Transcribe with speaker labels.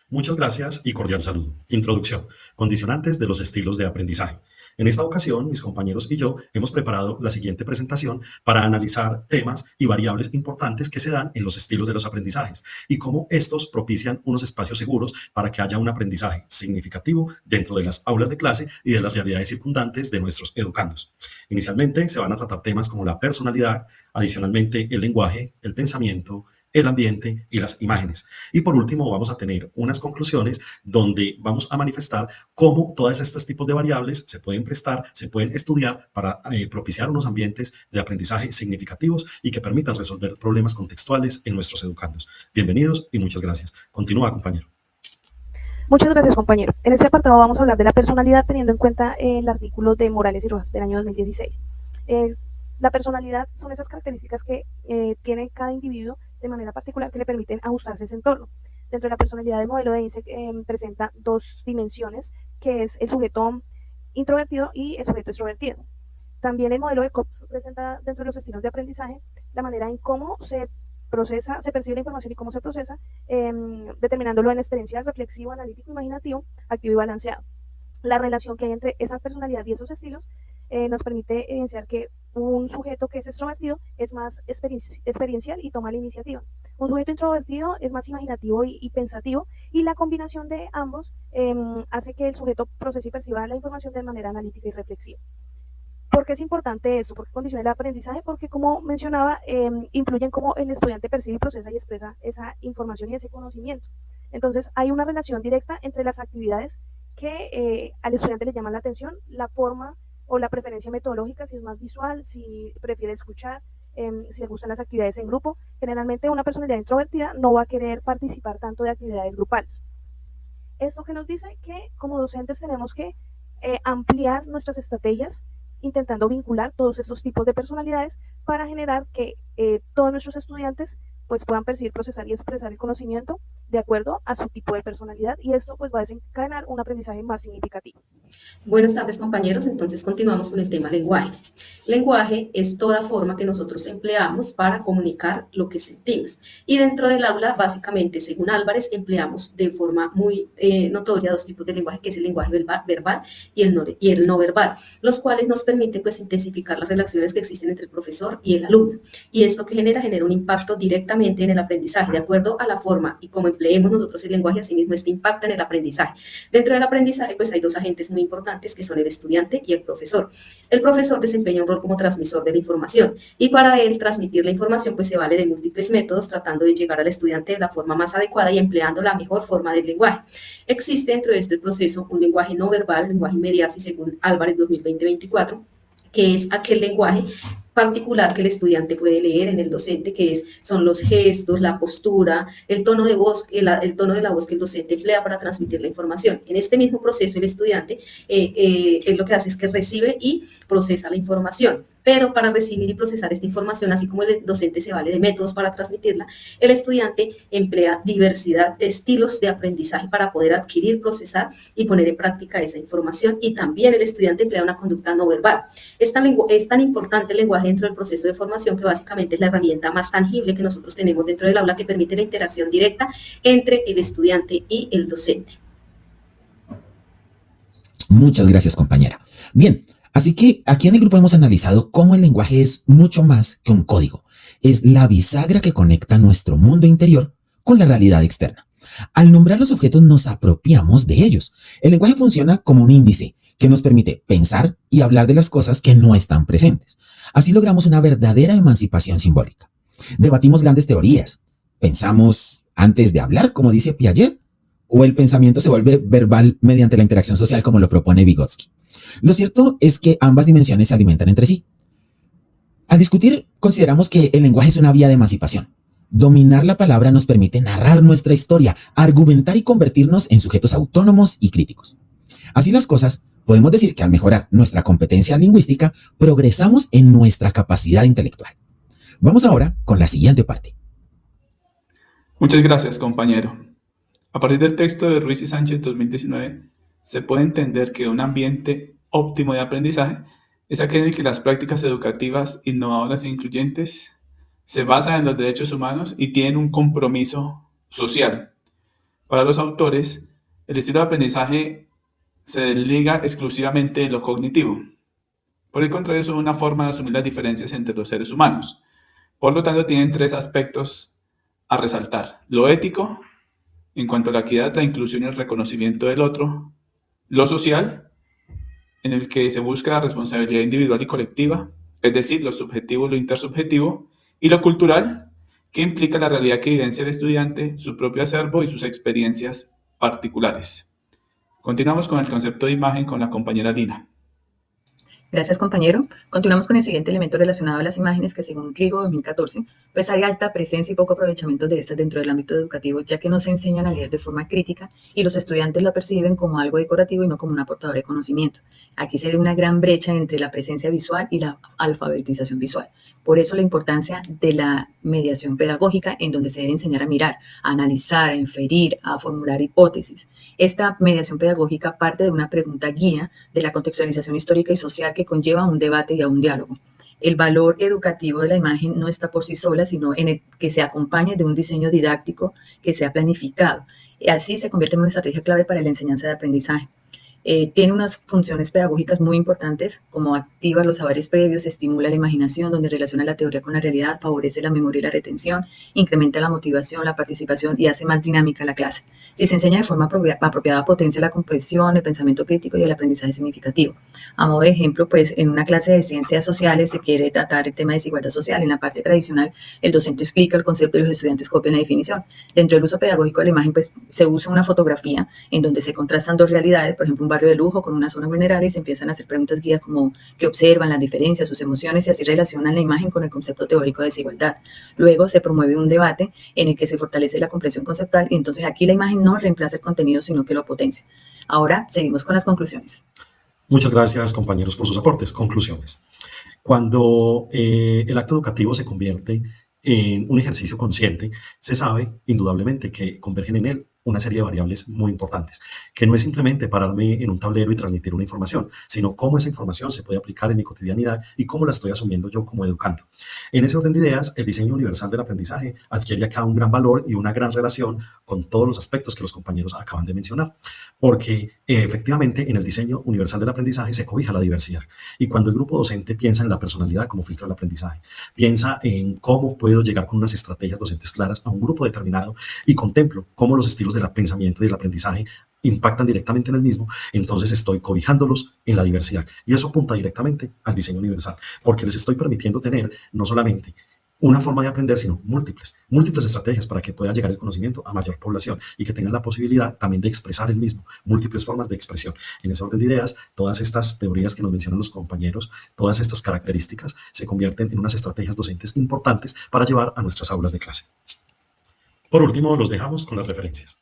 Speaker 1: Muchas gracias y cordial saludo. Introducción. Condicionantes de los estilos de aprendizaje. En esta ocasión, mis compañeros y yo hemos preparado la siguiente presentación para analizar temas y variables importantes que se dan en los estilos de los aprendizajes y cómo estos propician unos espacios seguros para que haya un aprendizaje significativo dentro de las aulas de clase y de las realidades circundantes de nuestros educandos. Inicialmente se van a tratar temas como la personalidad, adicionalmente el lenguaje, el pensamiento, el ambiente y las imágenes. Y por último, vamos a tener unas conclusiones donde vamos a manifestar cómo todos estos tipos de variables se pueden prestar, se pueden estudiar para propiciar unos ambientes de aprendizaje significativos y que permitan resolver problemas contextuales en nuestros educandos. Bienvenidos y muchas gracias. Continúa, compañero.
Speaker 2: Muchas gracias, compañero. En este apartado vamos a hablar de la personalidad teniendo en cuenta el artículo de Morales y Rojas del año 2016. La personalidad son esas características que tiene cada individuo de manera particular que le permiten ajustarse a ese entorno. Dentro de la personalidad del modelo de INSEE presenta dos dimensiones, que es el sujeto introvertido y el sujeto extrovertido. También el modelo de COPS presenta dentro de los estilos de aprendizaje la manera en cómo se procesa, se percibe la información y cómo se procesa, determinándolo en experiencial, reflexivo, analítico, imaginativo, activo y balanceado. La relación que hay entre esa personalidad y esos estilos nos permite evidenciar que un sujeto que es extrovertido es más experiencial y toma la iniciativa. Un sujeto introvertido es más imaginativo y pensativo, y la combinación de ambos hace que el sujeto procese y perciba la información de manera analítica y reflexiva. ¿Por qué es importante esto? ¿Por qué condiciona el aprendizaje? Porque, como mencionaba, influye en cómo el estudiante percibe, procesa y expresa esa información y ese conocimiento. Entonces, hay una relación directa entre las actividades que al estudiante le llaman la atención, la forma o la preferencia metodológica, si es más visual, si prefiere escuchar, si le gustan las actividades en grupo. Generalmente una personalidad introvertida no va a querer participar tanto de actividades grupales. Esto que nos dice que como docentes tenemos que ampliar nuestras estrategias intentando vincular todos estos tipos de personalidades para generar que todos nuestros estudiantes pues puedan percibir, procesar y expresar el conocimiento de acuerdo a su tipo de personalidad, y esto pues va a desencadenar un aprendizaje más significativo.
Speaker 3: Buenas tardes, compañeros. Entonces continuamos con el tema lenguaje. Lenguaje es toda forma que nosotros empleamos para comunicar lo que sentimos. Y dentro del aula, básicamente, según Álvarez, empleamos de forma muy notoria dos tipos de lenguaje, que es el lenguaje verbal y el no verbal, los cuales nos permiten pues intensificar las relaciones que existen entre el profesor y el alumno. Y esto que genera un impacto directamente en el aprendizaje, de acuerdo a la forma y cómo empleemos nosotros el lenguaje, asimismo este impacta en el aprendizaje. Dentro del aprendizaje pues hay dos agentes muy importantes, que son el estudiante y el profesor. El profesor desempeña un rol como transmisor de la información, y para él transmitir la información pues se vale de múltiples métodos, tratando de llegar al estudiante de la forma más adecuada y empleando la mejor forma del lenguaje. Existe dentro de este proceso un lenguaje no verbal, lenguaje mediasi según Álvarez 2020-24, que es aquel lenguaje particular que el estudiante puede leer en el docente, que son los gestos, la postura, el tono de voz, el tono de la voz que el docente emplea para transmitir la información. En este mismo proceso el estudiante lo que hace es que recibe y procesa la información. Pero para recibir y procesar esta información, así como el docente se vale de métodos para transmitirla, el estudiante emplea diversidad de estilos de aprendizaje para poder adquirir, procesar y poner en práctica esa información, y también el estudiante emplea una conducta no verbal. Es tan importante el lenguaje dentro del proceso de formación que básicamente es la herramienta más tangible que nosotros tenemos dentro del aula, que permite la interacción directa entre el estudiante y el docente.
Speaker 4: Muchas gracias, compañera. Bien, así que aquí en el grupo hemos analizado cómo el lenguaje es mucho más que un código. Es la bisagra que conecta nuestro mundo interior con la realidad externa. Al nombrar los objetos nos apropiamos de ellos. El lenguaje funciona como un índice que nos permite pensar y hablar de las cosas que no están presentes. Así logramos una verdadera emancipación simbólica. Debatimos grandes teorías. Pensamos antes de hablar, como dice Piaget, o el pensamiento se vuelve verbal mediante la interacción social, como lo propone Vygotsky. Lo cierto es que ambas dimensiones se alimentan entre sí. Al discutir, consideramos que el lenguaje es una vía de emancipación. Dominar la palabra nos permite narrar nuestra historia, argumentar y convertirnos en sujetos autónomos y críticos. Así las cosas, podemos decir que al mejorar nuestra competencia lingüística, progresamos en nuestra capacidad intelectual. Vamos ahora con la siguiente parte.
Speaker 5: Muchas gracias, compañero. A partir del texto de Ruiz y Sánchez 2019, se puede entender que un ambiente óptimo de aprendizaje es aquel en el que las prácticas educativas innovadoras e incluyentes se basan en los derechos humanos y tienen un compromiso social. Para los autores, el estilo de aprendizaje se desliga exclusivamente de lo cognitivo. Por el contrario, es una forma de asumir las diferencias entre los seres humanos. Por lo tanto, tienen tres aspectos a resaltar: lo ético, en cuanto a la equidad, la inclusión y el reconocimiento del otro; lo social, en el que se busca la responsabilidad individual y colectiva, es decir, lo subjetivo y lo intersubjetivo; y lo cultural, que implica la realidad que evidencia el estudiante, su propio acervo y sus experiencias particulares. Continuamos con el concepto de imagen con la compañera Lina.
Speaker 6: Gracias, compañero. Continuamos con el siguiente elemento relacionado a las imágenes, que según Rigo 2014, pues hay alta presencia y poco aprovechamiento de estas dentro del ámbito educativo, ya que no se enseñan a leer de forma crítica y los estudiantes la perciben como algo decorativo y no como una portadora de conocimiento. Aquí se ve una gran brecha entre la presencia visual y la alfabetización visual. Por eso la importancia de la mediación pedagógica, en donde se debe enseñar a mirar, a analizar, a inferir, a formular hipótesis. Esta mediación pedagógica parte de una pregunta guía de la contextualización histórica y social que conlleva a un debate y a un diálogo. El valor educativo de la imagen no está por sí sola, sino en el que se acompañe de un diseño didáctico que sea planificado. Y así se convierte en una estrategia clave para la enseñanza de aprendizaje. Tiene unas funciones pedagógicas muy importantes, como activa los saberes previos, estimula la imaginación, donde relaciona la teoría con la realidad, favorece la memoria y la retención, incrementa la motivación, la participación y hace más dinámica la clase. Si se enseña de forma apropiada, potencia la comprensión, el pensamiento crítico y el aprendizaje significativo. A modo de ejemplo, pues en una clase de ciencias sociales se quiere tratar el tema de desigualdad social. En la parte tradicional, el docente explica el concepto y los estudiantes copian la definición. Dentro del uso pedagógico de la imagen, pues se usa una fotografía en donde se contrastan dos realidades, por ejemplo, un barrio de lujo con una zona vulnerable, y se empiezan a hacer preguntas guías como qué observan, las diferencias, sus emociones, y así relacionan la imagen con el concepto teórico de desigualdad. Luego se promueve un debate en el que se fortalece la comprensión conceptual, y entonces aquí la imagen no reemplaza el contenido, sino que lo potencia. Ahora seguimos con las conclusiones.
Speaker 1: Muchas gracias, compañeros, por sus aportes. Conclusiones. Cuando el acto educativo se convierte en un ejercicio consciente, se sabe indudablemente que convergen en él una serie de variables muy importantes, que no es simplemente pararme en un tablero y transmitir una información, sino cómo esa información se puede aplicar en mi cotidianidad y cómo la estoy asumiendo yo como educando. En ese orden de ideas, el diseño universal del aprendizaje adquiere acá un gran valor y una gran relación con todos los aspectos que los compañeros acaban de mencionar, porque efectivamente en el diseño universal del aprendizaje se cobija la diversidad. Y cuando el grupo docente piensa en la personalidad como filtro del aprendizaje, piensa en cómo puedo llegar con unas estrategias docentes claras a un grupo determinado y contemplo cómo los estilos del pensamiento y el aprendizaje impactan directamente en el mismo, entonces estoy cobijándolos en la diversidad. Y eso apunta directamente al diseño universal, porque les estoy permitiendo tener no solamente una forma de aprender, sino múltiples estrategias para que pueda llegar el conocimiento a mayor población y que tengan la posibilidad también de expresar el mismo, múltiples formas de expresión. En ese orden de ideas, todas estas teorías que nos mencionan los compañeros, todas estas características se convierten en unas estrategias docentes importantes para llevar a nuestras aulas de clase. Por último, los dejamos con las referencias.